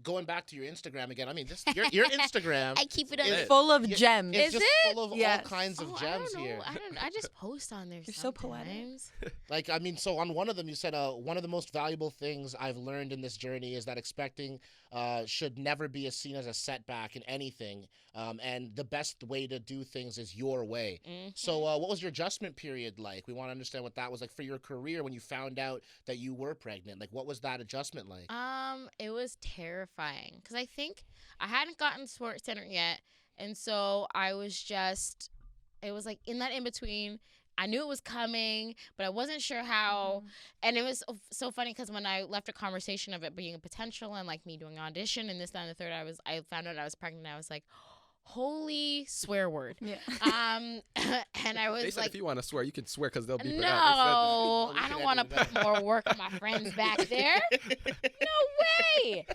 going back to your Instagram again, I mean, this your Instagram. I keep it on. is full of yeah, gems. It's Is just it? full of Yes. all kinds of Oh, gems I don't here. know. I just post on there. You're so poetic. sometimes. Like, I mean, so on one of them, you said one of the most valuable things I've learned in this journey is that expecting should never be seen as a setback in anything. And the best way to do things is your way. Mhm. So what was your adjustment period like? We want to understand what that was like for your career when you found out that you were pregnant. Like, what was that adjustment like? It was terrifying because I think I hadn't gotten Sports Center yet, and so I was just, it was like in that in between. I knew it was coming, but I wasn't sure how. And it was so funny because when I left a conversation of it being a potential and like me doing an audition and this, that, and the third, I found out I was pregnant. I was like, holy swear word. Yeah. And I was They said like, if you want to swear, you can swear because they'll beep it no, out. We I should don't want to edit put more work on my friends back there. No way.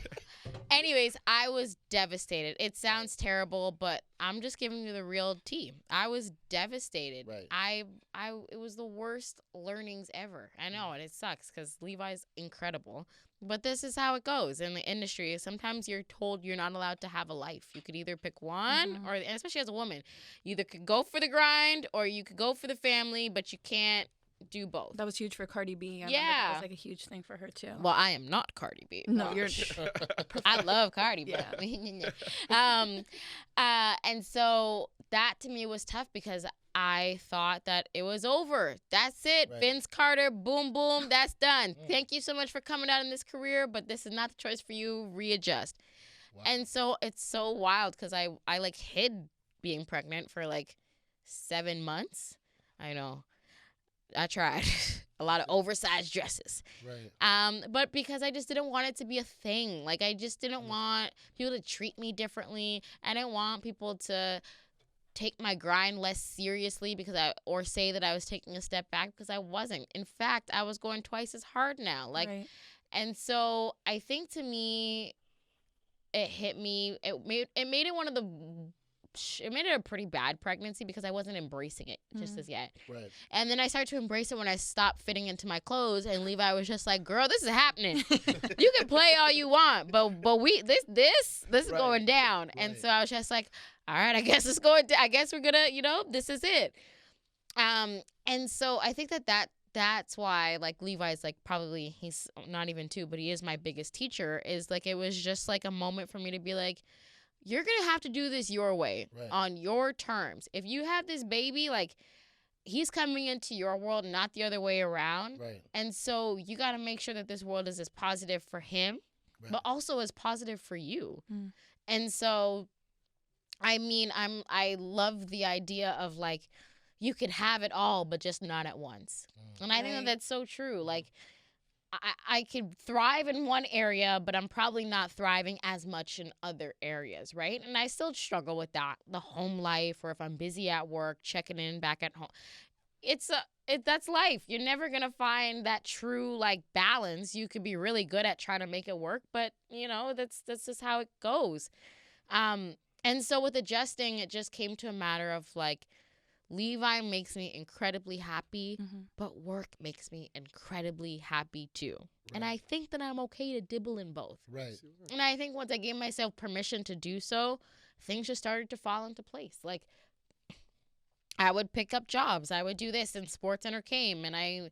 Anyways, I was devastated. It sounds terrible, but I'm just giving you the real tea. I was devastated. Right. It was the worst learnings ever. I know, and it sucks because Levi's incredible. But this is how it goes in the industry. Sometimes you're told you're not allowed to have a life. You could either pick one, or, and especially as a woman, you either could go for the grind or you could go for the family, but you can't do both. That was huge for Cardi B. I remember Yeah. that was like a huge thing for her too. Well, I am not Cardi B. No, you're. I love Cardi B. And so that to me was tough because I thought that it was over. That's it. Right. Vince Carter, boom, boom, that's done. Thank you so much for coming out in this career, but this is not the choice for you. Readjust. Wow. And so it's so wild because I like hid being pregnant for like 7 months. I know. I tried. A lot of oversized dresses. Right. But because I just didn't want it to be a thing. Like, I just didn't want people to treat me differently. I didn't want people to take my grind less seriously or say that I was taking a step back because I wasn't. In fact, I was going twice as hard now. Like, Right. and so I think to me, it hit me. It made it a pretty bad pregnancy because I wasn't embracing it just as yet. Right. And then I started to embrace it when I stopped fitting into my clothes, and Levi was just like, "Girl, this is happening. You can play all you want, but this is Right. going down." Right. And so I was just like, "All right, I guess it's going. I guess we're gonna, this is it." And so I think that's why, like, Levi's like, probably he's not even 2, but he is my biggest teacher. Is like, it was just like a moment for me to be like, you're going to have to do this your way, Right. on your terms. If you have this baby, like, he's coming into your world, not the other way around. Right. And so you got to make sure that this world is as positive for him, Right. but also as positive for you. Mm. And so, I mean, I love the idea of, like, you could have it all, but just not at once. And I think that Right. that's so true. Like, I could thrive in one area, but I'm probably not thriving as much in other areas, right? And I still struggle with that, the home life, or if I'm busy at work, checking in back at home. That's life. You're never gonna find that true, like, balance. You could be really good at trying to make it work, but that's just how it goes. And so with adjusting, it just came to a matter of, like, Levi makes me incredibly happy, but work makes me incredibly happy too. And I think that I'm okay to dibble in both. Right. And I think once I gave myself permission to do so, things just started to fall into place. Like, I would pick up jobs. I would do this, and Sports Center came, and I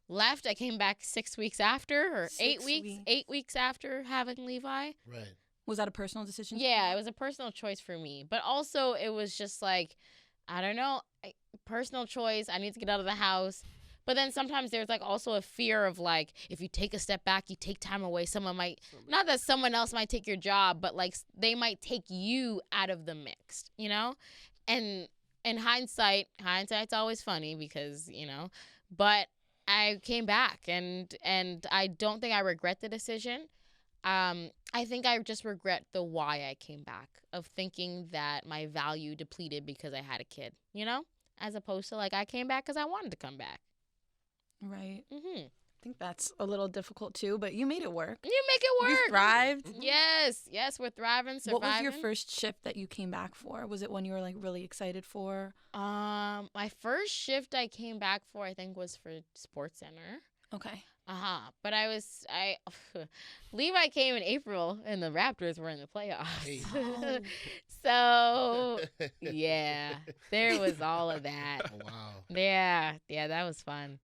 left. I came back 6 weeks after, or 8 weeks, 8 weeks after having Levi. Right. Was that a personal decision? Yeah, it was a personal choice for me. But also, it was just like, I don't know, personal choice. I need to get out of the house. But then sometimes there's, like, also a fear of, like, if you take a step back, you take time away, someone might, not that someone else might take your job, but, like, they might take you out of the mix, And in hindsight's always funny because, but I came back, and I don't think I regret the decision. I think I just regret the why I came back, of thinking that my value depleted because I had a kid, as opposed to, like, I came back because I wanted to come back. Right. Mm-hmm. I think that's a little difficult too, but you made it work. You make it work. You thrived. Yes, we're thriving, surviving. What was your first shift that you came back for? Was it one you were, like, really excited for? My first shift I came back for, I think, was for Sports Center. Okay. But Levi came in April, and the Raptors were in the playoffs. Hey. Oh. So yeah, there was all of that. Wow. Yeah, that was fun.